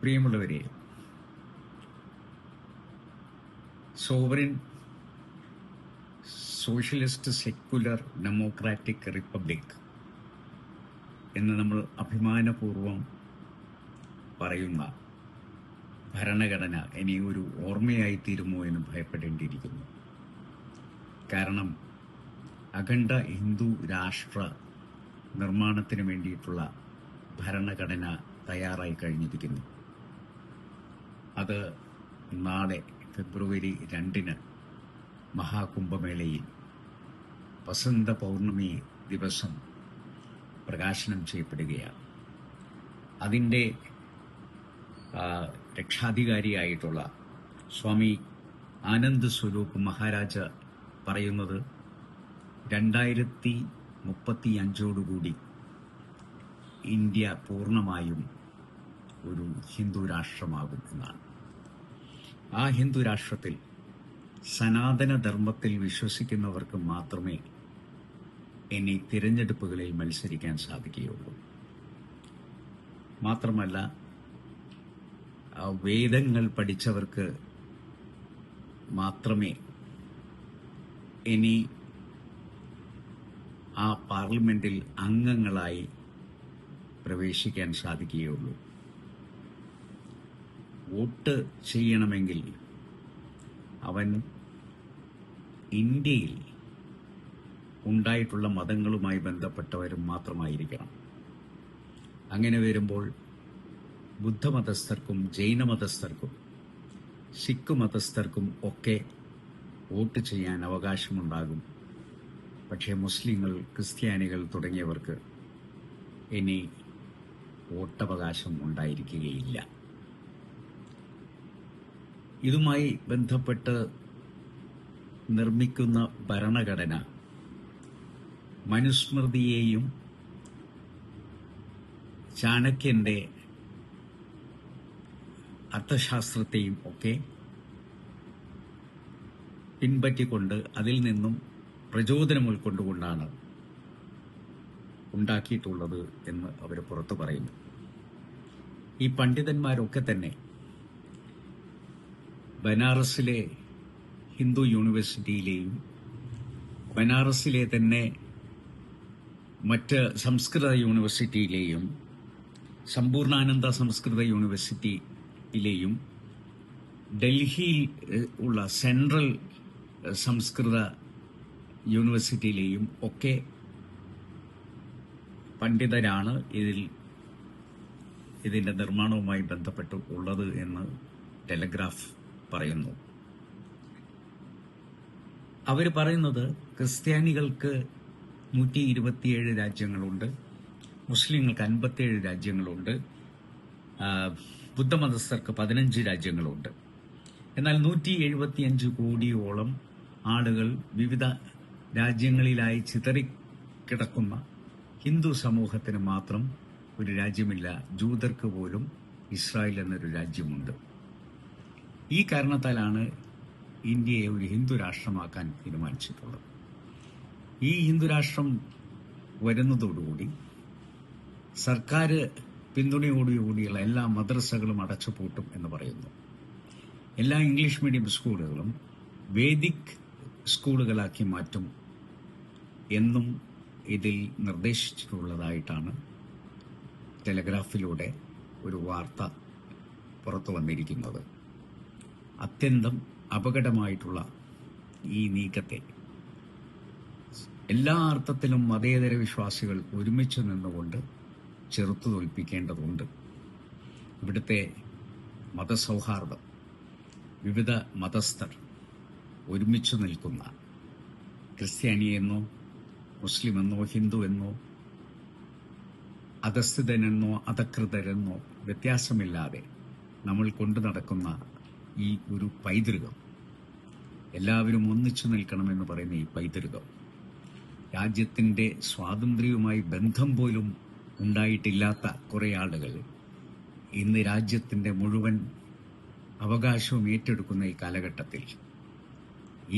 പ്രിയമുള്ളവരെ, sovereign socialist secular democratic republic എന്ന് നമ്മൾ അഭിമാനപൂർവം പറയുന്ന ഭരണഘടന ഇനി ഒരു ഓർമ്മയായിത്തീരുമോ എന്ന് ഭയപ്പെടേണ്ടിയിരിക്കുന്നു. കാരണം അഖണ്ഡ ഹിന്ദു രാഷ്ട്ര നിർമ്മാണത്തിന് വേണ്ടിയിട്ടുള്ള ഭരണഘടന തയ്യാറായി കഴിഞ്ഞിരിക്കുന്നു. അത് നാളെ ഫെബ്രുവരി 2 മഹാകുംഭമേളയിൽ വസന്ത പൗർണമി ദിവസം പ്രകാശനം ചെയ്യപ്പെടുകയാണ്. അതിൻ്റെ രക്ഷാധികാരിയായിട്ടുള്ള സ്വാമി ആനന്ദ് സ്വരൂപ് മഹാരാജ പറയുന്നത് 2035 ഇന്ത്യ പൂർണ്ണമായും ഒരു ഹിന്ദു രാഷ്ട്രമാകും എന്നാണ്. ആ ഹിന്ദു രാഷ്ട്രത്തിൽ സനാതനധർമ്മത്തിൽ വിശ്വസിക്കുന്നവർക്ക് മാത്രമേ ഇനി തിരഞ്ഞെടുപ്പുകളിൽ മത്സരിക്കാൻ സാധിക്കുകയുള്ളൂ. മാത്രമല്ല, വേദങ്ങൾ പഠിച്ചവർക്ക് മാത്രമേ ഇനി ആ പാർലമെന്റിൽ അംഗങ്ങളായി പ്രവേശിക്കാൻ സാധിക്കുകയുള്ളൂ. വോട്ട് ചെയ്യണമെങ്കിൽ അവൻ ഇന്ത്യയിൽ ഉണ്ടായിട്ടുള്ള മതങ്ങളുമായി ബന്ധപ്പെട്ടവരും മാത്രമായിരിക്കണം. അങ്ങനെ വരുമ്പോൾ ബുദ്ധമതസ്ഥർക്കും ജൈനമതസ്ഥർക്കും സിഖ് മതസ്ഥർക്കും ഒക്കെ വോട്ട് ചെയ്യാൻ അവകാശമുണ്ടാകും. പക്ഷേ മുസ്ലിങ്ങൾ, ക്രിസ്ത്യാനികൾ തുടങ്ങിയവർക്ക് ഇനി വോട്ടവകാശം ഉണ്ടായിരിക്കുകയില്ല. ഇതുമായി ബന്ധപ്പെട്ട് നിർമ്മിക്കുന്ന ഭരണഘടന മനുസ്മൃതിയെയും ചാണക്യന്റെ അർത്ഥശാസ്ത്രത്തെയും ഒക്കെ പിൻപറ്റിക്കൊണ്ട് അതിൽ നിന്നും പ്രചോദനം ഉൾക്കൊണ്ടുകൊണ്ടാണ് ഉണ്ടാക്കിയിട്ടുള്ളത് എന്ന് അവർ പുറത്തു പറയുന്നു. ഈ പണ്ഡിതന്മാരൊക്കെ തന്നെ ബനാറസിലെ ഹിന്ദു യൂണിവേഴ്സിറ്റിയിലെയും ബനാറസിലെ തന്നെ മറ്റ് സംസ്കൃത യൂണിവേഴ്സിറ്റിയിലെയും സമ്പൂർണ്ണാനന്ദ സംസ്കൃത യൂണിവേഴ്സിറ്റിയിലെയും ഡൽഹിയിൽ ഉള്ള സെൻട്രൽ സംസ്കൃത യൂണിവേഴ്സിറ്റിയിലെയും ഒക്കെ പണ്ഡിതരാണ് ഇതിന്റെ നിർമ്മാണവുമായി ബന്ധപ്പെട്ട് ഉള്ളത് എന്ന് ടെലഗ്രാഫ് പറയുന്നു. അവർ പറയുന്നത് ക്രിസ്ത്യാനികൾക്ക് 127 രാജ്യങ്ങളുണ്ട്, മുസ്ലിങ്ങൾക്ക് 57 രാജ്യങ്ങളുണ്ട്, ബുദ്ധമതസ്ഥർക്ക് 15 രാജ്യങ്ങളുണ്ട്. എന്നാൽ 175 കോടിയോളം ആളുകൾ വിവിധ രാജ്യങ്ങളിലായി ചിതറിക്കിടക്കുന്ന ഹിന്ദു സമൂഹത്തിന് മാത്രം ഒരു രാജ്യമില്ല. ജൂതർക്ക് പോലും ഇസ്രായേൽ എന്നൊരു രാജ്യമുണ്ട്. ഈ കാരണത്താലാണ് ഇന്ത്യയെ ഒരു ഹിന്ദു രാഷ്ട്രമാക്കാൻ തീരുമാനിച്ചിട്ടുള്ളത്. ഈ ഹിന്ദു രാഷ്ട്രം വരുന്നതോടുകൂടി സർക്കാർ പിന്തുണയോടുകൂടിയുള്ള എല്ലാ മദ്രസകളും അടച്ചുപൂട്ടും എന്ന് പറയുന്നു. എല്ലാ ഇംഗ്ലീഷ് മീഡിയം സ്കൂളുകളും വേദിക് സ്കൂളുകളാക്കി മാറ്റും എന്നും ഇതിൽ നിർദ്ദേശിച്ചിട്ടുള്ളതായിട്ടാണ് ടെലഗ്രാഫിലൂടെ ഒരു വാർത്ത പുറത്തു വന്നിരിക്കുന്നത്. അത്യന്തം അപകടമായിട്ടുള്ള ഈ നീക്കത്തെ എല്ലാ അർത്ഥത്തിലും മതേതര വിശ്വാസികൾ ഒരുമിച്ച് നിന്നുകൊണ്ട് ചെറുത്തു തോൽപ്പിക്കേണ്ടതുണ്ട്. ഇവിടുത്തെ മതസൗഹാർദ്ദം, വിവിധ മതസ്ഥർ ഒരുമിച്ച് നിൽക്കുന്ന, ക്രിസ്ത്യാനിയെന്നോ മുസ്ലിമെന്നോ ഹിന്ദുവെന്നോ അധസ്ഥിതനെന്നോ അധകൃതരെന്നോ വ്യത്യാസമില്ലാതെ നമ്മൾ കൊണ്ടു നടക്കുന്ന ഈ ഒരു പൈതൃകം, എല്ലാവരും ഒന്നിച്ചു നിൽക്കണമെന്ന് പറയുന്ന ഈ പൈതൃകം, രാജ്യത്തിന്റെ സ്വാതന്ത്ര്യവുമായി ബന്ധം പോലും ഉണ്ടായിട്ടില്ലാത്ത കുറെ ആളുകൾ ഇന്ന് രാജ്യത്തിന്റെ മുഴുവൻ അവകാശവും ഏറ്റെടുക്കുന്ന ഈ കാലഘട്ടത്തിൽ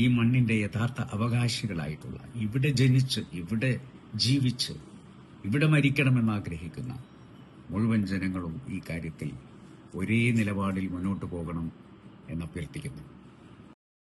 ഈ മണ്ണിന്റെ യഥാർത്ഥ അവകാശികളായിട്ടുള്ള, ഇവിടെ ജനിച്ച് ഇവിടെ ജീവിച്ച് ഇവിടെ മരിക്കണമെന്ന് ആഗ്രഹിക്കുന്ന മുഴുവൻ ജനങ്ങളും ഈ കാര്യത്തിൽ ഒരേ നിലപാടിൽ മുന്നോട്ട് പോകണം എന്ന് അഭ്യർത്ഥിക്കുന്നു.